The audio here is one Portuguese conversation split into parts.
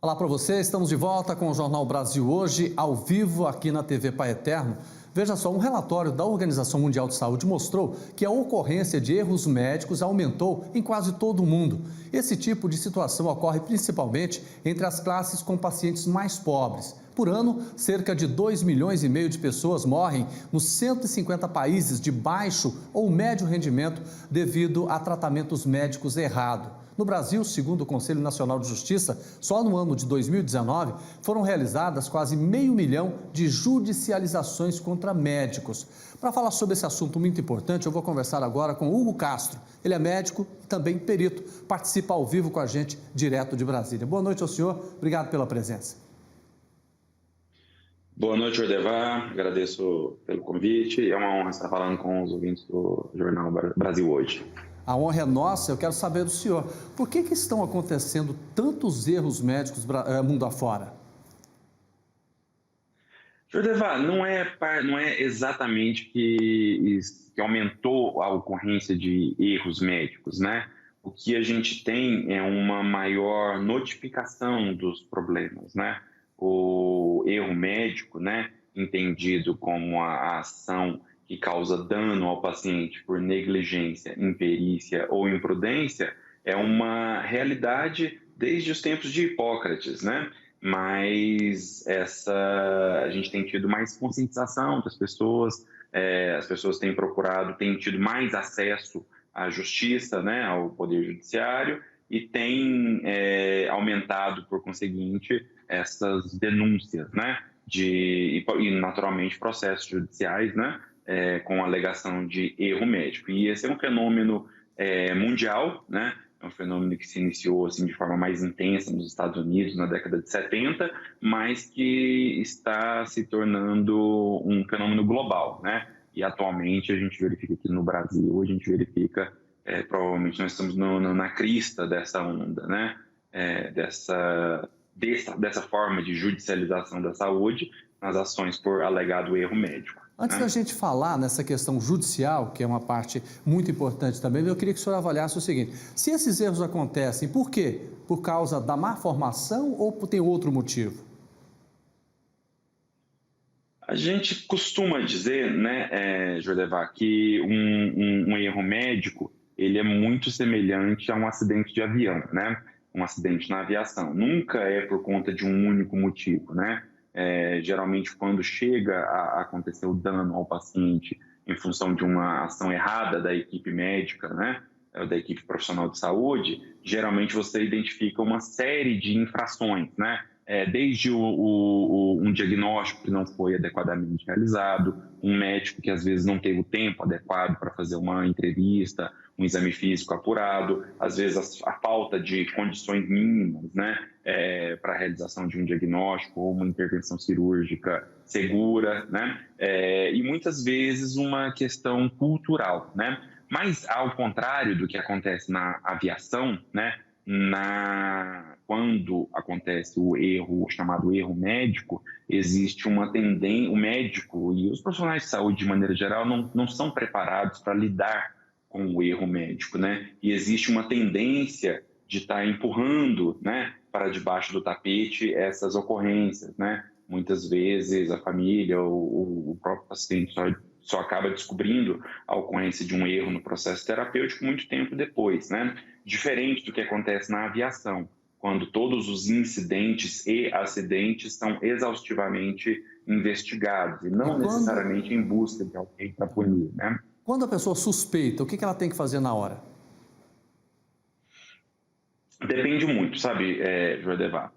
Olá para você, estamos de volta com o Jornal Brasil Hoje, ao vivo aqui na TV Pai Eterno. Veja só, um relatório da Organização Mundial de Saúde mostrou que a ocorrência de erros médicos aumentou em quase todo o mundo. Esse tipo de situação ocorre principalmente entre as classes com pacientes mais pobres. Por ano, cerca de 2,5 milhões de pessoas morrem nos 150 países de baixo ou médio rendimento devido a tratamentos médicos errados. No Brasil, segundo o Conselho Nacional de Justiça, só no ano de 2019 foram realizadas quase 500 mil de judicializações contra médicos. Para falar sobre esse assunto muito importante, eu vou conversar agora com Hugo Castro. Ele é médico e também perito, participa ao vivo com a gente, direto de Brasília. Boa noite ao senhor, obrigado pela presença. Boa noite, Ordevar. Agradeço pelo convite. É uma honra estar falando com os ouvintes do Jornal Brasil Hoje. A honra é nossa. Eu quero saber do senhor, por que estão acontecendo tantos erros médicos mundo afora? Ordevar, não é exatamente que aumentou a ocorrência de erros médicos, né? O que a gente tem é uma maior notificação dos problemas, né? O erro médico, né, entendido como a ação que causa dano ao paciente por negligência, imperícia ou imprudência, é uma realidade desde os tempos de Hipócrates, né? Mas a gente tem tido mais conscientização das pessoas, as pessoas têm tido mais acesso à justiça, né, ao poder judiciário, e tem aumentado, por conseguinte, essas denúncias, né, e naturalmente processos judiciais, né, com alegação de erro médico. E esse é um fenômeno mundial, né, é um fenômeno que se iniciou assim, de forma mais intensa nos Estados Unidos na década de 70, mas que está se tornando um fenômeno global, né? E atualmente a gente verifica aqui no Brasil, a gente verifica, provavelmente nós estamos na crista dessa onda, né? Dessa forma de judicialização da saúde nas ações por alegado erro médico. Antes da gente falar nessa questão judicial, que é uma parte muito importante também, eu queria que o senhor avaliasse o seguinte: se esses erros acontecem, por quê? Por causa da má formação ou tem outro motivo? A gente costuma dizer, né, Jordevar, que um erro médico ele é muito semelhante a um acidente de avião, né? Um acidente na aviação. Nunca é por conta de um único motivo, né? Geralmente, quando chega a acontecer o dano ao paciente em função de uma ação errada da equipe médica, né, da equipe profissional de saúde, geralmente você identifica uma série de infrações, né, desde um diagnóstico que não foi adequadamente realizado, um médico que às vezes não teve o tempo adequado para fazer uma entrevista, um exame físico apurado, às vezes a falta de condições mínimas, né, para a realização de um diagnóstico ou uma intervenção cirúrgica segura, né, e muitas vezes uma questão cultural, né, mas ao contrário do que acontece na aviação, né, quando acontece o chamado erro médico, existe uma tendência, o médico e os profissionais de saúde de maneira geral não são preparados para lidar com o erro médico, né? E existe uma tendência de estar empurrando, né, para debaixo do tapete essas ocorrências, né? Muitas vezes a família ou o próprio paciente só acaba descobrindo a ocorrência de um erro no processo terapêutico muito tempo depois, né? Diferente do que acontece na aviação, quando todos os incidentes e acidentes são exaustivamente investigados e não necessariamente em busca de alguém para punir, né? Quando a pessoa suspeita, o que ela tem que fazer na hora? Depende muito, sabe, Jordevar?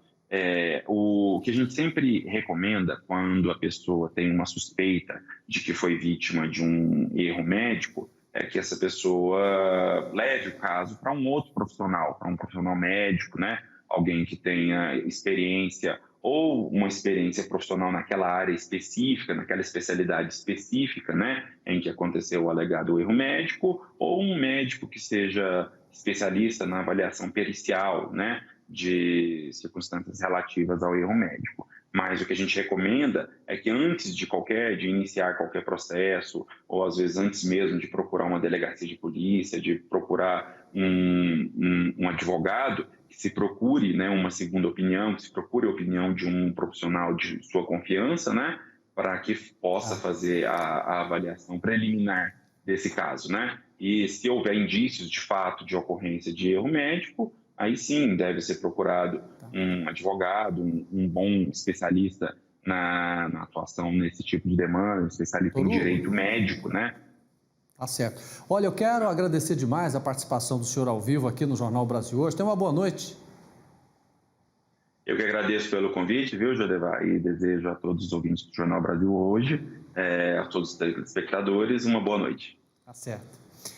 O que a gente sempre recomenda quando a pessoa tem uma suspeita de que foi vítima de um erro médico é que essa pessoa leve o caso para um outro profissional, para um profissional médico, né? Alguém que tenha experiência ou uma experiência profissional naquela área específica, naquela especialidade específica, né, em que aconteceu o alegado erro médico, ou um médico que seja especialista na avaliação pericial, né, de circunstâncias relativas ao erro médico. Mas o que a gente recomenda é que antes de iniciar qualquer processo, ou às vezes antes mesmo de procurar uma delegacia de polícia, de procurar um advogado, que que se procure, né, uma segunda opinião, que se procure a opinião de um profissional de sua confiança, né, para que possa fazer a avaliação preliminar desse caso, né? E se houver indícios de fato de ocorrência de erro médico, aí sim deve ser procurado um advogado, um bom especialista na atuação nesse tipo de demanda, um especialista em direito médico, né? Tá certo. Olha, eu quero agradecer demais a participação do senhor ao vivo aqui no Jornal Brasil Hoje. Tenha uma boa noite. Eu que agradeço pelo convite, viu, Jodevar? E desejo a todos os ouvintes do Jornal Brasil Hoje, a todos os telespectadores, uma boa noite. Tá certo.